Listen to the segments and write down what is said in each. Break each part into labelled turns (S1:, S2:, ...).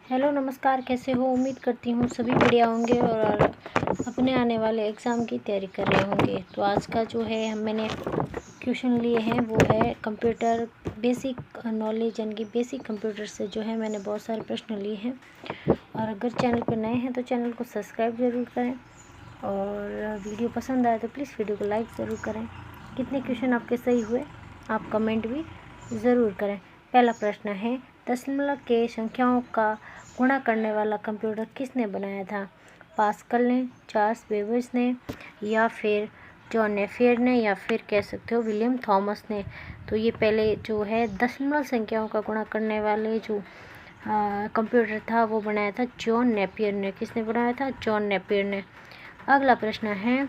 S1: Hello नमस्कार, कैसे हो? उम्मीद करती हूँ सभी बढ़िया होंगे और अपने आने वाले एग्ज़ाम की तैयारी कर रहे होंगे। तो आज का जो है मैंने क्वेश्चन लिए हैं वो है कंप्यूटर बेसिक नॉलेज, यानी कि बेसिक कंप्यूटर से जो है मैंने बहुत सारे प्रश्न लिए हैं। और अगर चैनल पर नए हैं तो चैनल को सब्सक्राइब ज़रूर करें और वीडियो पसंद आए तो प्लीज़ वीडियो को लाइक ज़रूर करें। कितने क्वेश्चन आपके सही हुए आप कमेंट भी ज़रूर करें। पहला प्रश्न है, दशमलव के संख्याओं का गुणा करने वाला कंप्यूटर किसने बनाया था? पास्कल ने, चार्ल्स बेबेज ने, या फिर जॉन नेपियर ने, या फिर कह सकते हो विलियम थॉमस ने। तो ये पहले जो है दशमलव संख्याओं का गुणा करने वाले जो कंप्यूटर था वो बनाया था जॉन नेपियर ने। किसने बनाया था? जॉन नेपियर ने। अगला प्रश्न है,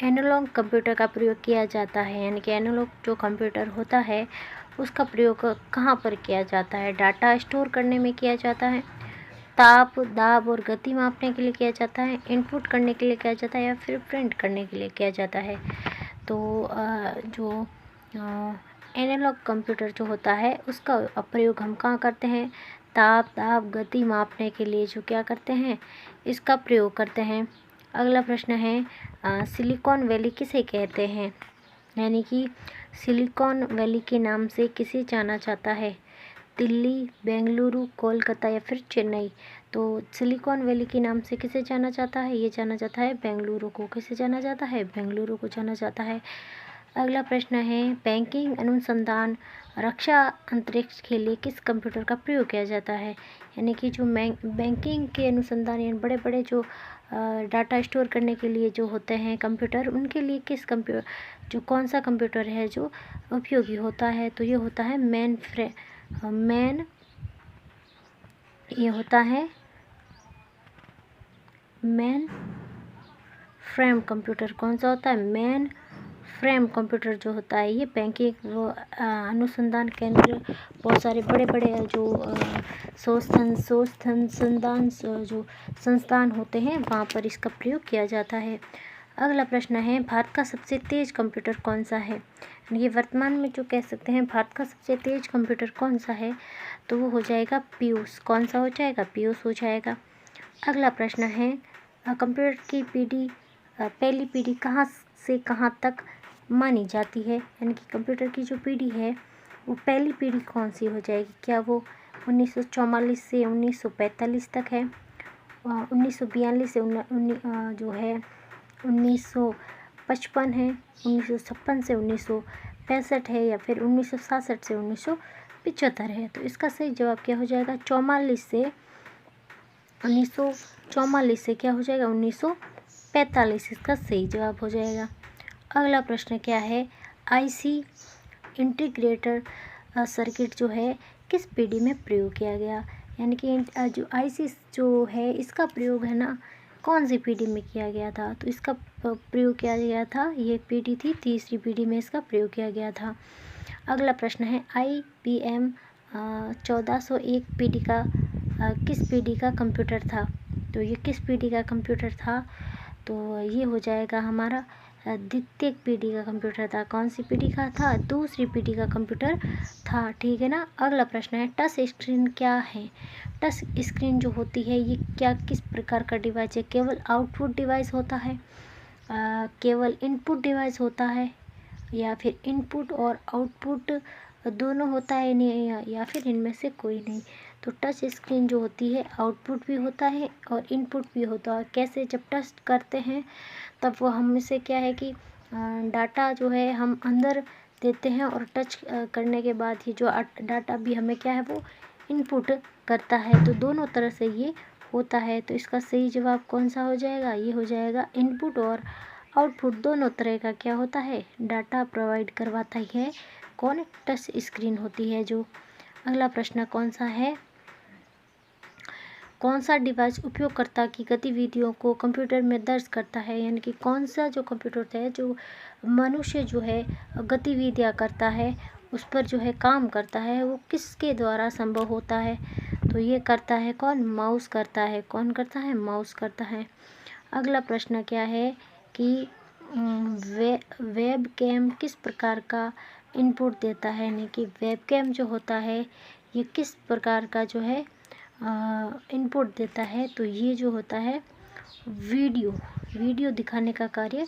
S1: एनालॉग कंप्यूटर का प्रयोग किया जाता है, यानी कि एनालॉग जो कंप्यूटर होता है उसका प्रयोग कहाँ पर किया जाता है? डाटा स्टोर करने में किया जाता है, ताप, दाब और गति मापने के लिए किया जाता है, इनपुट करने के लिए किया जाता है, या फिर प्रिंट करने के लिए किया जाता है। तो जो एनालॉग कंप्यूटर जो होता है उसका प्रयोग हम कहाँ करते हैं? ताप, दाब, गति मापने के लिए जो क्या करते हैं, इसका प्रयोग करते हैं। अगला प्रश्न है, सिलिकॉन वैली किसे कहते हैं? यानी कि सिलिकॉन वैली के नाम से किसे जाना जाता है? दिल्ली, बेंगलुरु, कोलकाता या फिर चेन्नई। तो सिलिकॉन वैली के नाम से किसे जाना जाता है? ये जाना जाता है बेंगलुरु को। किसे जाना जाता है? बेंगलुरु को जाना जाता है। अगला प्रश्न है, बैंकिंग अनुसंधान, रक्षा, अंतरिक्ष के लिए किस कंप्यूटर का प्रयोग किया जाता है? यानी कि जो बैंकिंग के अनुसंधान यानी बड़े बड़े जो डाटा स्टोर करने के लिए जो होते हैं कंप्यूटर, उनके लिए किस कंप्यूटर जो कौन सा कंप्यूटर है जो उपयोगी होता है? तो ये होता है ये होता है मेन फ्रेम कंप्यूटर। कौन सा होता है? मेन फ्रेम कंप्यूटर जो होता है ये बैंकिंग वो अनुसंधान केंद्र, बहुत सारे बड़े बड़े जो जो संस्थान होते हैं वहाँ पर इसका प्रयोग किया जाता है। अगला प्रश्न है, भारत का सबसे तेज़ कंप्यूटर कौन सा है? ये वर्तमान में जो कह सकते हैं भारत का सबसे तेज़ कंप्यूटर कौन सा है? तो वो हो जाएगा पीयूष। कौन सा हो जाएगा? पीयूष हो जाएगा। अगला प्रश्न है, कंप्यूटर की पहली पीढ़ी कहाँ से कहाँ तक मानी जाती है? यानी कि कंप्यूटर की जो पीढ़ी है वो पहली पीढ़ी कौन सी हो जाएगी? क्या वो 1944 से 1945 तक है, 1942 से जो है 1955 है, 1956 से 1965 है, या फिर 1967 से 1975 है? तो इसका सही जवाब क्या हो जाएगा? 1944 से क्या हो जाएगा? 1945 इसका सही जवाब हो जाएगा। अगला प्रश्न क्या है, आईसी इंटीग्रेटर सर्किट जो है किस पीढ़ी में प्रयोग किया गया? यानी कि जो आईसी जो है इसका प्रयोग है ना कौन सी पीढ़ी में किया गया था? तो इसका प्रयोग किया गया था, ये पीढ़ी थी तीसरी पीढ़ी में इसका प्रयोग किया गया था। अगला प्रश्न है, IBM 1401 पीढ़ी का किस पीढ़ी का कंप्यूटर था? तो ये किस पीढ़ी का कंप्यूटर था? तो ये हो जाएगा हमारा द्वितीय पीढ़ी का कंप्यूटर था। कौन सी पीढ़ी का था? दूसरी पीढ़ी का कंप्यूटर था, ठीक है ना। अगला प्रश्न है, टच स्क्रीन क्या है? टच स्क्रीन जो होती है ये क्या किस प्रकार का डिवाइस है? केवल आउटपुट डिवाइस होता है, केवल इनपुट डिवाइस होता है, या फिर इनपुट और आउटपुट दोनों होता है, नहीं, या फिर इनमें से कोई नहीं? तो टच स्क्रीन जो होती है आउटपुट भी होता है और इनपुट भी होता है। कैसे? जब टच करते हैं तब वो हम से क्या है कि डाटा जो है हम अंदर देते हैं और टच करने के बाद ही जो डाटा भी हमें क्या है वो इनपुट करता है। तो दोनों तरह से ये होता है। तो इसका सही जवाब कौन सा हो जाएगा? ये हो जाएगा इनपुट और आउटपुट दोनों तरह का क्या होता है डाटा प्रोवाइड करवाता ही है। कौन? टच स्क्रीन होती है जो। अगला प्रश्न कौन सा है, कौन सा डिवाइस उपयोगकर्ता की गतिविधियों को कंप्यूटर में दर्ज करता है? यानी कि कौन सा जो कंप्यूटर है जो मनुष्य जो है गतिविधियाँ करता है उस पर जो है काम करता है वो किसके द्वारा संभव होता है? तो ये करता है कौन? माउस करता है। कौन करता है? माउस करता है। अगला प्रश्न क्या है कि वेब कैम किस प्रकार का इनपुट देता है? यानी कि वेब कैम जो होता है ये किस प्रकार का जो है इनपुट देता है, तो ये जो होता है वीडियो दिखाने का कार्य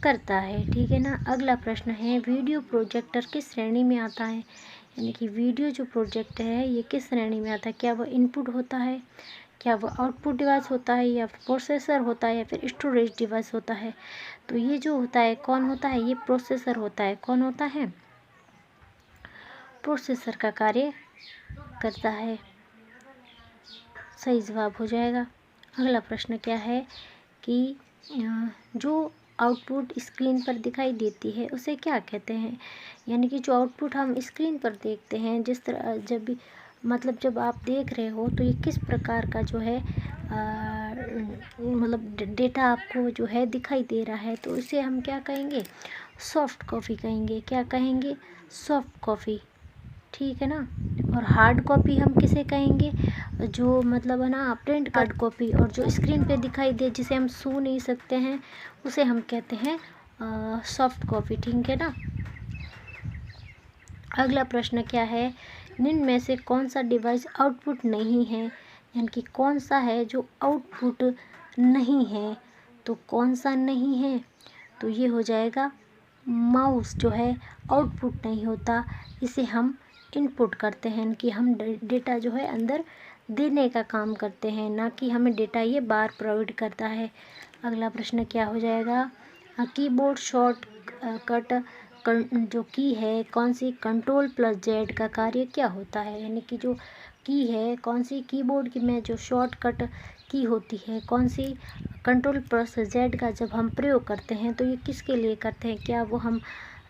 S1: करता है। ठीक है ना। अगला प्रश्न है, वीडियो प्रोजेक्टर किस श्रेणी में आता है? यानी कि वीडियो जो प्रोजेक्ट है ये किस श्रेणी में आता है? क्या वो इनपुट होता है, क्या वो आउटपुट डिवाइस होता है, या प्रोसेसर होता है, या फिर स्टोरेज डिवाइस होता है? तो ये जो होता है कौन होता है? ये प्रोसेसर होता है। कौन होता है? प्रोसेसर का कार्य करता है। सही जवाब हो जाएगा। अगला प्रश्न क्या है कि जो आउटपुट स्क्रीन पर दिखाई देती है उसे क्या कहते हैं? यानी कि जो आउटपुट हम स्क्रीन पर देखते हैं, जिस तरह जब भी जब आप देख रहे हो तो ये किस प्रकार का जो है डेटा आपको जो है दिखाई दे रहा है, तो इसे हम क्या कहेंगे? सॉफ्ट कॉपी कहेंगे। क्या कहेंगे? Soft copy. ठीक है ना। और हार्ड कॉपी हम किसे कहेंगे? जो है ना प्रिंट कार्ड कॉपी, और जो स्क्रीन पे दिखाई दे जिसे हम छू नहीं सकते हैं उसे हम कहते हैं सॉफ्ट कॉपी। ठीक है ना। अगला प्रश्न क्या है, निम्न में से कौन सा डिवाइस आउटपुट नहीं है? यानी कि कौन सा है जो आउटपुट नहीं है? तो कौन सा नहीं है? तो ये हो जाएगा माउस जो है आउटपुट नहीं होता, इसे हम इनपुट करते हैं कि हम डेटा जो है अंदर देने का काम करते हैं, ना कि हमें डेटा ये बार प्रोवाइड करता है। अगला प्रश्न क्या हो जाएगा, कीबोर्ड शॉर्ट कट जो की है कौन सी? Ctrl+Z का कार्य क्या होता है? यानी कि जो की है कौन सी? कीबोर्ड की में जो शॉर्टकट की होती है कौन सी? Ctrl+Z का जब हम प्रयोग करते हैं तो ये किसके लिए करते हैं? क्या वो हम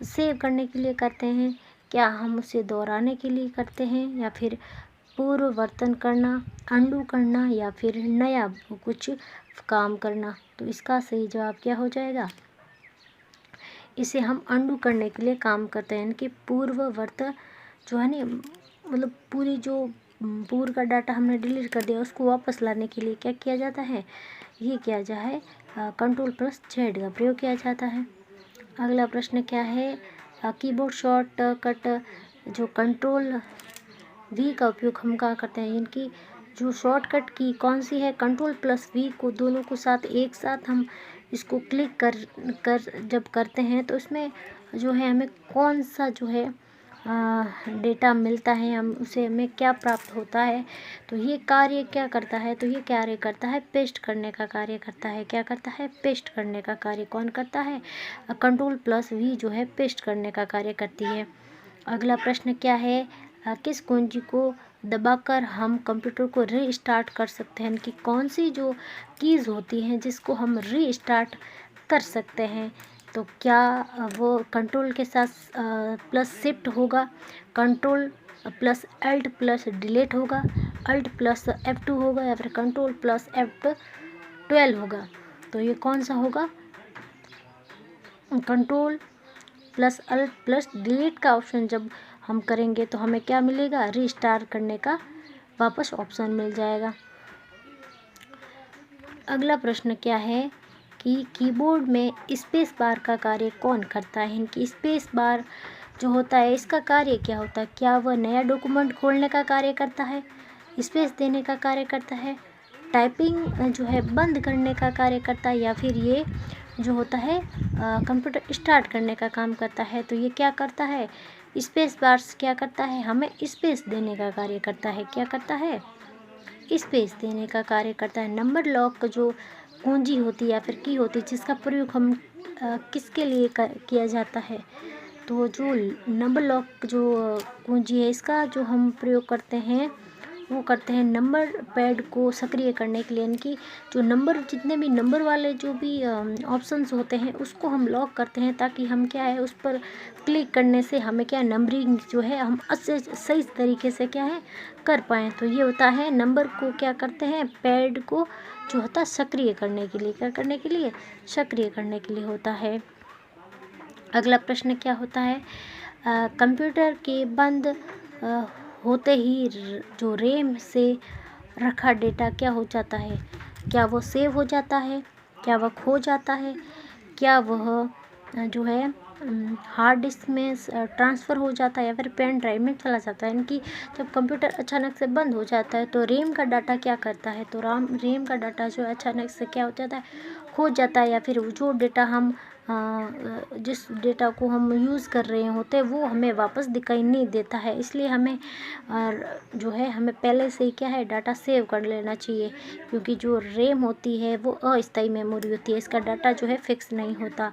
S1: सेव करने के लिए करते हैं, क्या हम उसे दोहराने के लिए करते हैं, या फिर पूर्ववर्तन करना, अंडू करना, या फिर नया कुछ काम करना? तो इसका सही जवाब क्या हो जाएगा? इसे हम अंडू करने के लिए काम करते हैं। यानी कि पूर्ववर्त जो है ना पूरी जो पूर्व का डाटा हमने डिलीट कर दिया उसको वापस लाने के लिए क्या किया जाता है? ये किया जाए Ctrl+Z का प्रयोग किया जाता है। अगला प्रश्न क्या है, कीबोर्ड शॉर्टकट जो Ctrl+V का उपयोग हम कहाँ करते हैं? यानी कि जो शॉर्टकट की कौन सी है? Ctrl+V को दोनों को साथ एक साथ हम इसको क्लिक कर जब करते हैं तो इसमें जो है हमें कौन सा जो है डेटा मिलता है, हम उसे हमें क्या प्राप्त होता है? तो ये कार्य क्या करता है? तो ये कार्य करता है पेस्ट करने का कार्य करता है। क्या करता है? पेस्ट करने का कार्य कौन करता है? Ctrl+V जो है पेस्ट करने का कार्य करती है। अगला प्रश्न क्या है, किस कुंजी को दबाकर हम कंप्यूटर को रीस्टार्ट कर सकते हैं? कि कौन सी जो कीज़ होती हैं जिसको हम रीस्टार्ट कर सकते हैं? तो क्या वो कंट्रोल के साथ प्लस शिफ्ट होगा, Ctrl+Alt+ डिलीट होगा, Alt+F2 होगा, या फिर Ctrl+F12 होगा? तो ये कौन सा होगा? Ctrl+Alt+ डिलीट का ऑप्शन जब हम करेंगे तो हमें क्या मिलेगा? रीस्टार्ट करने का वापस ऑप्शन मिल जाएगा। अगला प्रश्न क्या है कि कीबोर्ड में स्पेस बार का कार्य कौन करता है? इनकी स्पेस बार जो होता है इसका कार्य क्या होता है? क्या वह नया डॉक्यूमेंट खोलने का कार्य करता है, स्पेस देने का कार्य करता है, टाइपिंग जो है बंद करने का कार्य करता है, या फिर ये जो होता है कंप्यूटर स्टार्ट करने का काम करता है? तो ये क्या करता है? स्पेस बार्स क्या करता है? हमें स्पेस देने का कार्य करता है। क्या करता है? स्पेस देने का कार्य करता है। नंबर लॉक जो कुंजी होती है या फिर की होती है जिसका प्रयोग हम किसके लिए किया जाता है? तो जो नंबर लॉक जो कुंजी है इसका जो हम प्रयोग करते हैं वो करते हैं नंबर पैड को सक्रिय करने के लिए। यानी कि जो नंबर जितने भी नंबर वाले जो भी ऑप्शंस होते हैं उसको हम लॉक करते हैं ताकि हम क्या है उस पर क्लिक करने से हमें क्या नंबरिंग जो है हम अच्छे सही तरीके से क्या है कर पाएँ। तो ये होता है नंबर को क्या करते हैं पैड को जो होता है सक्रिय करने के लिए, क्या करने के लिए? सक्रिय करने के लिए होता है। अगला प्रश्न क्या होता है, कंप्यूटर के बंद होते ही जो रैम से रखा डेटा क्या हो जाता है? क्या वो सेव हो जाता है, क्या वह खो जाता है, क्या वह जो है हार्ड डिस्क में ट्रांसफ़र हो जाता है या फिर पेन ड्राइव में चला जाता है। यानी कि जब कंप्यूटर अचानक से बंद हो जाता है तो रैम का डाटा क्या करता है, तो रैम का डाटा जो है अचानक से क्या हो जाता है, खो जाता है, या फिर जो डेटा हम जिस डेटा को हम यूज़ कर रहे होते हैं वो हमें वापस दिखाई नहीं देता है। इसलिए हमें जो है हमें पहले से ही क्या है, डाटा सेव कर लेना चाहिए, क्योंकि जो रैम होती है वो अस्थायी मेमोरी होती है, इसका डाटा जो है फिक्स नहीं होता।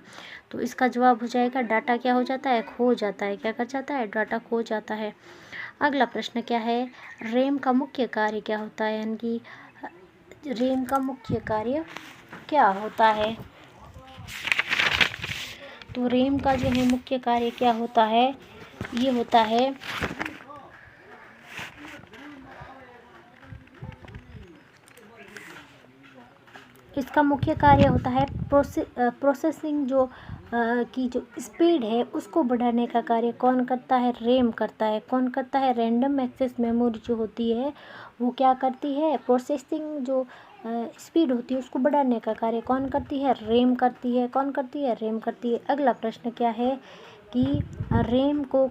S1: तो इसका जवाब हो जाएगा डाटा क्या हो जाता है, खो जाता है। क्या कर जाता है, डाटा खो जाता है। अगला प्रश्न क्या है, रैम का मुख्य कार्य क्या होता है, यानी कि रैम का मुख्य कार्य क्या होता है। तो रैम का जो है मुख्य कार्य क्या होता है, ये होता है इसका मुख्य कार्य होता है प्रोसेसिंग जो की जो स्पीड है उसको बढ़ाने का कार्य कौन करता है, रैम करता है। कौन करता है, रैंडम एक्सेस मेमोरी जो होती है वो क्या करती है, प्रोसेसिंग जो स्पीड होती है उसको बढ़ाने का कार्य कौन करती है, रैम करती है। कौन करती है, रैम करती है। अगला प्रश्न क्या है कि रैम को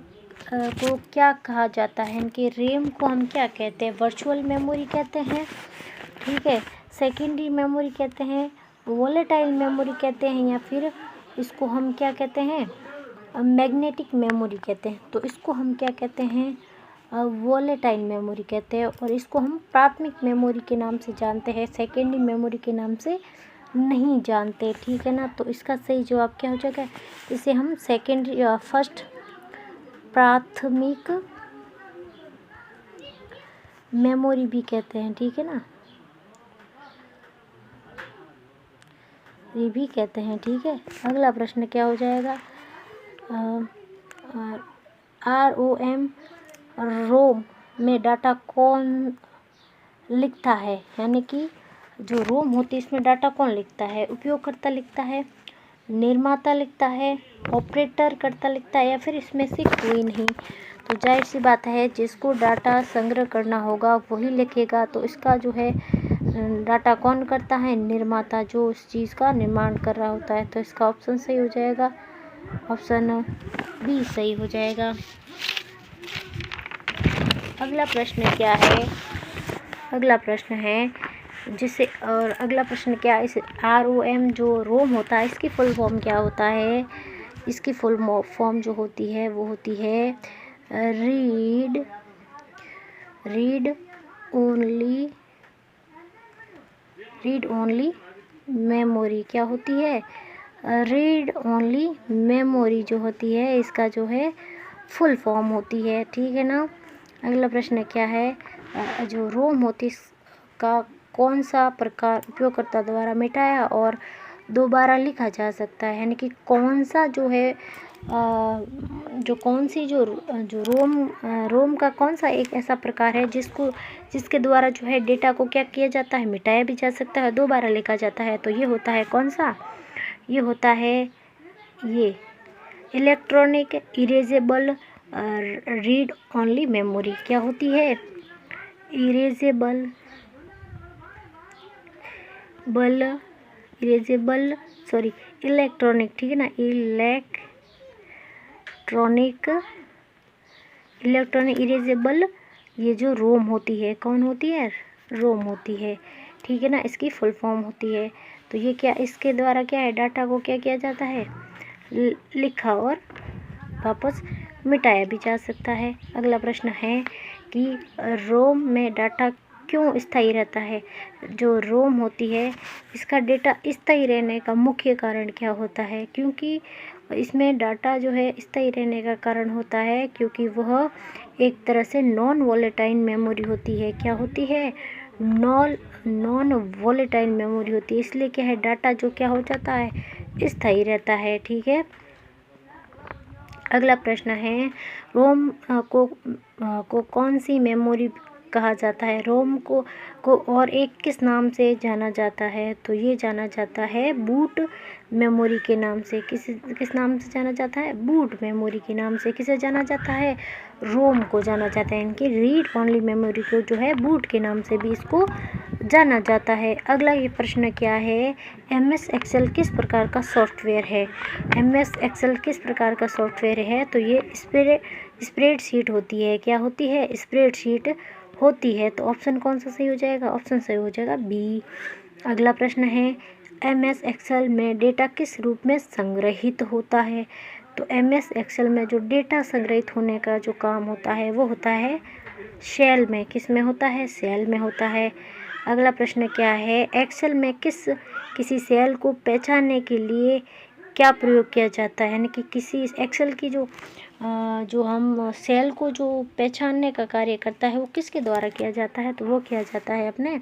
S1: क्या कहा जाता है, कि रैम को हम क्या कहते हैं, वर्चुअल मेमोरी कहते हैं, ठीक है, सेकेंडरी मेमोरी कहते हैं, वोलेटाइल मेमोरी कहते हैं, या फिर इसको हम क्या कहते हैं, मैग्नेटिक मेमोरी कहते हैं। तो इसको हम क्या कहते हैं, वोलेटाइल मेमोरी कहते हैं, और इसको हम प्राथमिक मेमोरी के नाम से जानते हैं, सेकेंडरी मेमोरी के नाम से नहीं जानते, ठीक है ना। तो इसका सही जवाब क्या हो जाएगा, इसे हम सेकेंडरी फर्स्ट प्राथमिक मेमोरी भी कहते हैं, ठीक है ना, ये भी कहते हैं, ठीक है। अगला प्रश्न क्या हो जाएगा, रोम में डाटा कौन लिखता है, यानी कि जो रोम होती है इसमें डाटा कौन लिखता है, उपयोगकर्ता लिखता है, निर्माता लिखता है, ऑपरेटर करता लिखता है, या फिर इसमें से कोई नहीं। तो जाहिर सी बात है जिसको डाटा संग्रह करना होगा वही लिखेगा। तो इसका जो है डाटा कौन करता है, निर्माता, जो उस चीज़ का निर्माण कर रहा होता है। तो इसका ऑप्शन सही हो जाएगा, ऑप्शन बी सही हो जाएगा। अगला प्रश्न क्या है, अगला प्रश्न है जिसे, और अगला प्रश्न क्या है, इस ROM जो रोम होता है इसकी फुल फॉर्म क्या होता है। इसकी फुल फॉर्म जो होती है वो होती है रीड ओनली मेमोरी। क्या होती है, रीड ओनली मेमोरी जो होती है इसका जो है फुल फॉर्म होती है, ठीक है ना। अगला प्रश्न क्या है, जो रोम होती है इसका कौन सा प्रकार उपयोगकर्ता द्वारा मिटाया और दोबारा लिखा जा सकता है, यानी कि कौन सा जो है जो रोम का कौन सा एक ऐसा प्रकार है जिसके द्वारा जो है डेटा को क्या किया जाता है, मिटाया भी जा सकता है, दोबारा लिखा जाता है। तो ये होता है कौन सा, ये होता है ये electronic erasable read only memory. क्या होती है, इलेक्ट्रॉनिक, ठीक है ना, इलेक्ट्रॉनिक इरेजेबल, ये जो रोम होती है कौन होती है, रोम होती है, ठीक है ना, इसकी फुल फॉर्म होती है। तो ये क्या, इसके द्वारा क्या है, डाटा को क्या किया जाता है, लिखा और वापस मिटाया भी जा सकता है। अगला प्रश्न है कि रोम में डाटा क्यों स्थायी रहता है। जो रोम होती है इसका डेटा स्थायी रहने का मुख्य कारण क्या होता है, क्योंकि इसमें डाटा जो है स्थायी रहने का कारण होता है क्योंकि वह एक तरह से नॉन वोलेटाइल मेमोरी होती है। क्या होती है, नॉन वोलेटाइल मेमोरी होती है, इसलिए क्या है, डाटा जो क्या हो जाता है, स्थायी रहता है, ठीक है। अगला प्रश्न है, रोम को कौन सी मेमोरी कहा जाता है। रोम को और एक किस नाम से जाना जाता है, तो ये जाना जाता है बूट मेमोरी के नाम से। किस नाम से जाना जाता है, बूट मेमोरी के नाम से। किसे जाना जाता है, रोम को जाना जाता है। इनकी रीड ओनली मेमोरी को जो है बूट के नाम से भी इसको जाना जाता है। अगला ये प्रश्न क्या है, MS एक्सेल किस प्रकार का सॉफ्टवेयर है। MS एक्सेल किस प्रकार का सॉफ्टवेयर है, तो ये स्प्रेडशीट होती है। क्या होती है, स्प्रेडशीट होती है। तो ऑप्शन कौन सा सही हो जाएगा, ऑप्शन सही हो जाएगा बी। अगला प्रश्न है, MS एक्सेल में डेटा किस रूप में संग्रहित होता है। तो MS एक्सेल में जो डेटा संग्रहित होने का जो काम होता है वो होता है सेल में। किस में होता है, सेल में होता है। अगला प्रश्न क्या है, एक्सेल में किसी सेल को पहचानने के लिए क्या प्रयोग किया जाता है, यानी कि किसी एक्सेल की जो हम सेल को जो पहचानने का कार्य करता है वो किसके द्वारा किया जाता है, तो वो किया जाता है अपने,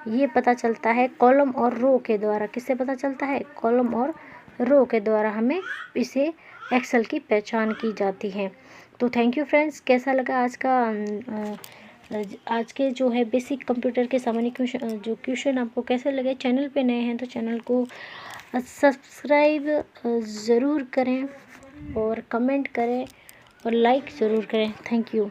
S1: ये पता चलता है कॉलम और रो के द्वारा। किससे पता चलता है, कॉलम और रो के द्वारा हमें इसे एक्सेल की पहचान की जाती है। तो थैंक यू फ्रेंड्स, कैसा लगा आज के जो है बेसिक कंप्यूटर के सामान्य क्वेश्चन आपको कैसे लगे। चैनल पे नए हैं तो चैनल को सब्सक्राइब ज़रूर करें और कमेंट करें और लाइक ज़रूर करें। Thank you.